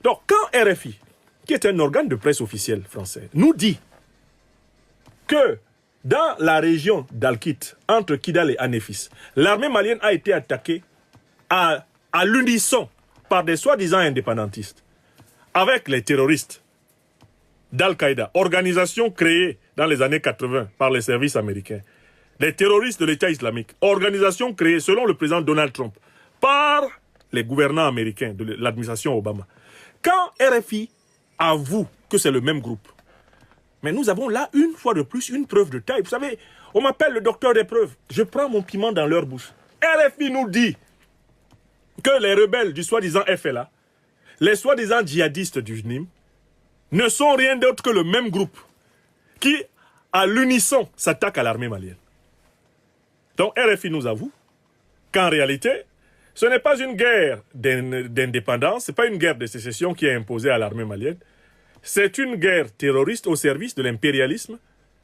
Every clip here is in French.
Donc, quand RFI, qui est un organe de presse officiel français, nous dit que dans la région d'Al-Kit, entre Kidal et Anéfis, l'armée malienne a été attaquée à l'unisson par des soi-disant indépendantistes, avec les terroristes d'Al-Qaïda, organisation créée dans les années 80 par les services américains, les terroristes de l'État islamique, organisation créée selon le président Donald Trump par les gouvernants américains de l'administration Obama. Quand RFI avoue que c'est le même groupe, mais nous avons là, une fois de plus, une preuve de taille. Vous savez, on m'appelle le docteur des preuves. Je prends mon piment dans leur bouche. RFI nous dit que les rebelles du soi-disant FLA, les soi-disant djihadistes du JNIM, ne sont rien d'autre que le même groupe qui, à l'unisson, s'attaque à l'armée malienne. Donc RFI nous avoue qu'en réalité, ce n'est pas une guerre d'indépendance, ce n'est pas une guerre de sécession qui est imposée à l'armée malienne. C'est une guerre terroriste au service de l'impérialisme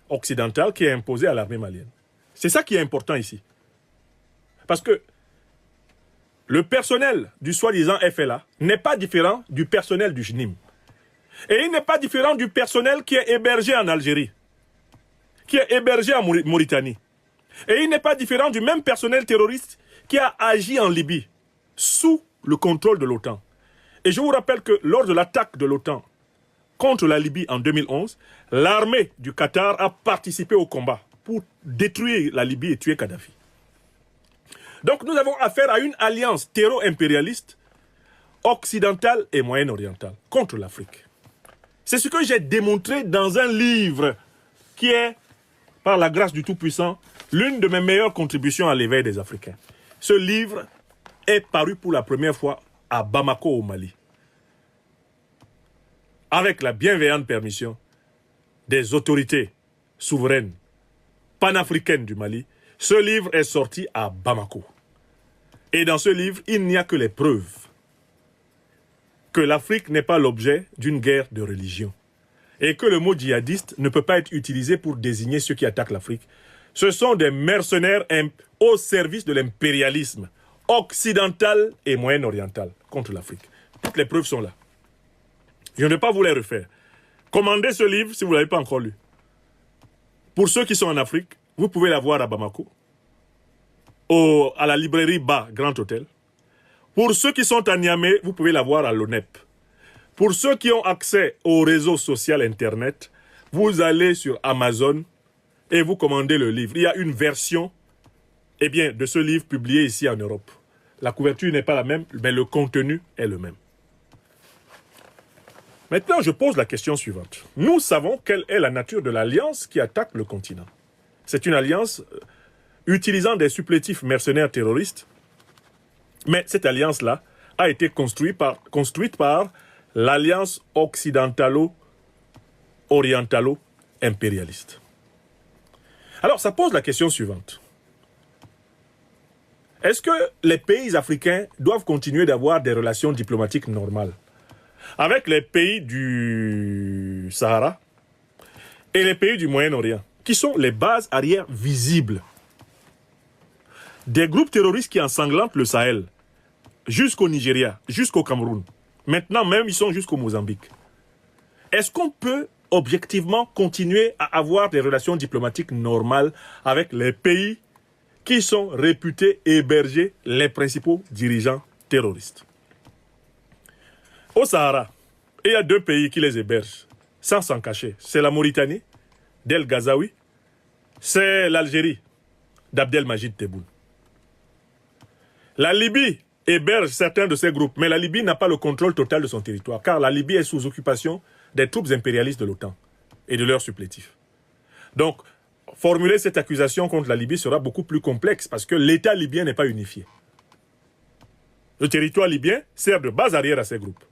occidental qui est imposée à l'armée malienne. C'est ça qui est important ici. Parce que le personnel du soi-disant FLA n'est pas différent du personnel du JNIM. Et il n'est pas différent du personnel qui est hébergé en Algérie, qui est hébergé en Mauritanie. Et il n'est pas différent du même personnel terroriste qui a agi en Libye, sous le contrôle de l'OTAN. Et je vous rappelle que lors de l'attaque de l'OTAN contre la Libye en 2011, l'armée du Qatar a participé au combat pour détruire la Libye et tuer Kadhafi. Donc nous avons affaire à une alliance terro-impérialiste occidentale et moyen-orientale contre l'Afrique. C'est ce que j'ai démontré dans un livre qui est, par la grâce du Tout-Puissant, l'une de mes meilleures contributions à l'éveil des Africains. Ce livre est paru pour la première fois à Bamako au Mali, avec la bienveillante permission des autorités souveraines panafricaines du Mali. Ce livre est sorti à Bamako. Et dans ce livre, il n'y a que les preuves que l'Afrique n'est pas l'objet d'une guerre de religion et que le mot djihadiste ne peut pas être utilisé pour désigner ceux qui attaquent l'Afrique. Ce sont des mercenaires au service de l'impérialisme occidental et moyen-oriental contre l'Afrique. Toutes les preuves sont là. Je ne vais pas vous les refaire. Commandez ce livre si vous ne l'avez pas encore lu. Pour ceux qui sont en Afrique, vous pouvez l'avoir à Bamako, à la librairie Ba, Grand Hôtel. Pour ceux qui sont à Niamey, vous pouvez l'avoir à l'ONEP. Pour ceux qui ont accès au réseau social Internet, vous allez sur Amazon et vous commandez le livre. Il y a une version de ce livre publié ici en Europe. La couverture n'est pas la même, mais le contenu est le même. Maintenant, je pose la question suivante. Nous savons quelle est la nature de l'alliance qui attaque le continent. C'est une alliance utilisant des supplétifs mercenaires terroristes, mais cette alliance-là a été construite par l'alliance occidentalo-orientalo-impérialiste. Alors, ça pose la question suivante. Est-ce que les pays africains doivent continuer d'avoir des relations diplomatiques normales avec les pays du Sahara et les pays du Moyen-Orient, qui sont les bases arrières visibles des groupes terroristes qui ensanglantent le Sahel, jusqu'au Nigeria, jusqu'au Cameroun. Maintenant même, ils sont jusqu'au Mozambique. Est-ce qu'on peut objectivement continuer à avoir des relations diplomatiques normales avec les pays qui sont réputés héberger les principaux dirigeants terroristes? Au Sahara, il y a deux pays qui les hébergent, sans s'en cacher. C'est la Mauritanie, d'El Ghazaoui, c'est l'Algérie, d'Abdelmajid Tebboune. La Libye héberge certains de ces groupes, mais la Libye n'a pas le contrôle total de son territoire, car la Libye est sous occupation des troupes impérialistes de l'OTAN et de leurs supplétifs. Donc, formuler cette accusation contre la Libye sera beaucoup plus complexe, parce que l'État libyen n'est pas unifié. Le territoire libyen sert de base arrière à ces groupes.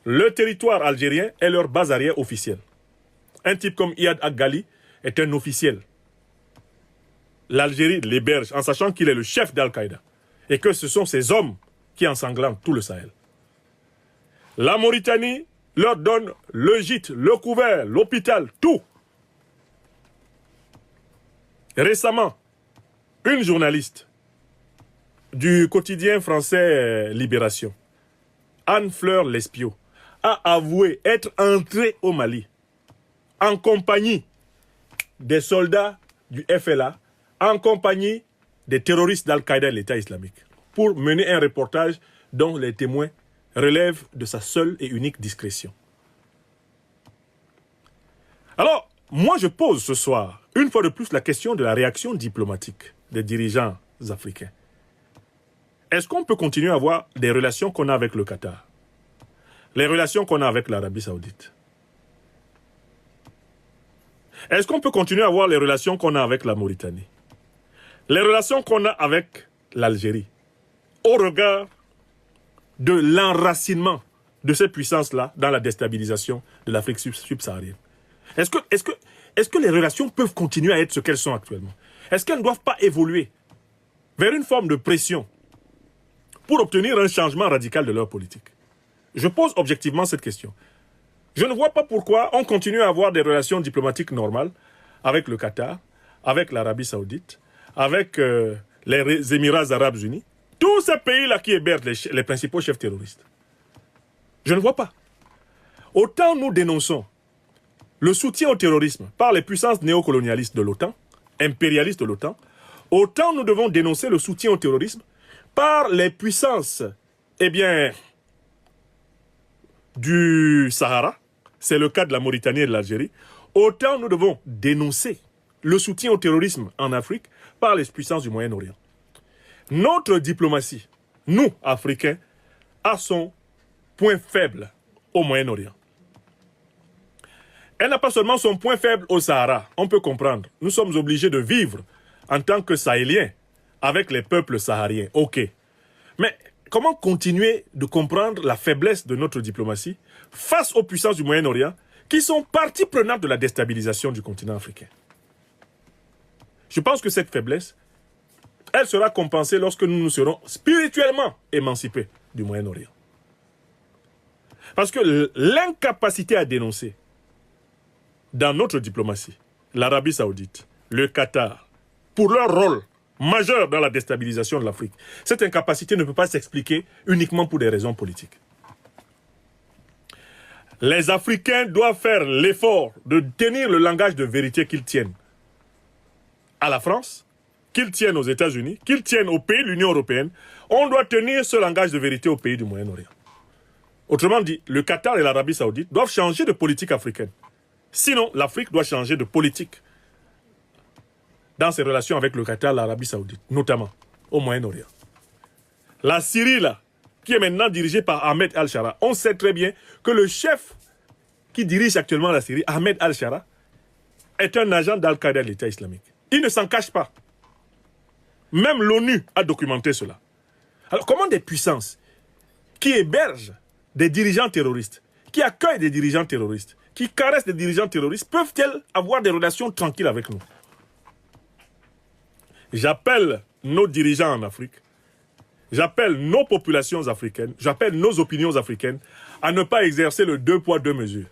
Le territoire algérien est leur base arrière officielle. Un type comme Iyad Aghali est un officiel. L'Algérie l'héberge en sachant qu'il est le chef d'Al-Qaïda et que ce sont ces hommes qui ensanglantent tout le Sahel. La Mauritanie leur donne le gîte, le couvert, l'hôpital, tout. Récemment, une journaliste du quotidien français Libération, Anne-Fleur Lespio, a avoué être entré au Mali en compagnie des soldats du FLA, en compagnie des terroristes d'Al-Qaïda et de l'État islamique, pour mener un reportage dont les témoins relèvent de sa seule et unique discrétion. Alors, moi je pose ce soir, une fois de plus, la question de la réaction diplomatique des dirigeants africains. Est-ce qu'on peut continuer à avoir des relations qu'on a avec le Qatar, les relations qu'on a avec l'Arabie Saoudite? Est-ce qu'on peut continuer à avoir les relations qu'on a avec la Mauritanie, les relations qu'on a avec l'Algérie, au regard de l'enracinement de ces puissances-là dans la déstabilisation de l'Afrique subsaharienne? Est-ce que les relations peuvent continuer à être ce qu'elles sont actuellement? Est-ce qu'elles ne doivent pas évoluer vers une forme de pression pour obtenir un changement radical de leur politique? Je pose objectivement cette question. Je ne vois pas pourquoi on continue à avoir des relations diplomatiques normales avec le Qatar, avec l'Arabie Saoudite, avec les Émirats Arabes Unis, tous ces pays-là qui hébergent les principaux chefs terroristes. Je ne vois pas. Autant nous dénonçons le soutien au terrorisme par les puissances néocolonialistes de l'OTAN, impérialistes de l'OTAN, autant nous devons dénoncer le soutien au terrorisme par les puissances, du Sahara, c'est le cas de la Mauritanie et de l'Algérie, autant nous devons dénoncer le soutien au terrorisme en Afrique par les puissances du Moyen-Orient. Notre diplomatie, nous, Africains, a son point faible au Moyen-Orient. Elle n'a pas seulement son point faible au Sahara, on peut comprendre. Nous sommes obligés de vivre en tant que Sahéliens avec les peuples sahariens, ok. Mais comment continuer de comprendre la faiblesse de notre diplomatie face aux puissances du Moyen-Orient qui sont partie prenante de la déstabilisation du continent africain? Je pense que cette faiblesse, elle sera compensée lorsque nous nous serons spirituellement émancipés du Moyen-Orient. Parce que l'incapacité à dénoncer dans notre diplomatie, l'Arabie Saoudite, le Qatar, pour leur rôle majeur dans la déstabilisation de l'Afrique, cette incapacité ne peut pas s'expliquer uniquement pour des raisons politiques. Les Africains doivent faire l'effort de tenir le langage de vérité qu'ils tiennent à la France, qu'ils tiennent aux États-Unis, qu'ils tiennent aux pays de l'Union européenne. On doit tenir ce langage de vérité aux pays du Moyen-Orient. Autrement dit, le Qatar et l'Arabie Saoudite doivent changer de politique africaine. Sinon, l'Afrique doit changer de politique dans ses relations avec le Qatar et l'Arabie Saoudite, notamment au Moyen-Orient. La Syrie, là, qui est maintenant dirigée par Ahmed al-Shara, on sait très bien que le chef qui dirige actuellement la Syrie, Ahmed al-Shara, est un agent d'Al-Qaïda de l'État islamique. Il ne s'en cache pas. Même l'ONU a documenté cela. Alors, comment des puissances qui hébergent des dirigeants terroristes, qui accueillent des dirigeants terroristes, qui caressent des dirigeants terroristes, peuvent-elles avoir des relations tranquilles avec nous? J'appelle nos dirigeants en Afrique, j'appelle nos populations africaines, j'appelle nos opinions africaines à ne pas exercer le deux poids, deux mesures.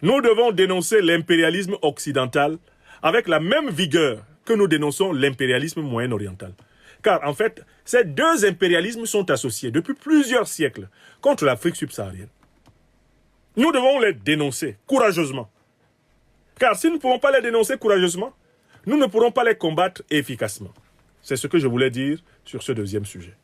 Nous devons dénoncer l'impérialisme occidental avec la même vigueur que nous dénonçons l'impérialisme moyen-oriental. Car en fait, ces deux impérialismes sont associés depuis plusieurs siècles contre l'Afrique subsaharienne. Nous devons les dénoncer courageusement. Car si nous ne pouvons pas les dénoncer courageusement, nous ne pourrons pas les combattre efficacement. C'est ce que je voulais dire sur ce deuxième sujet.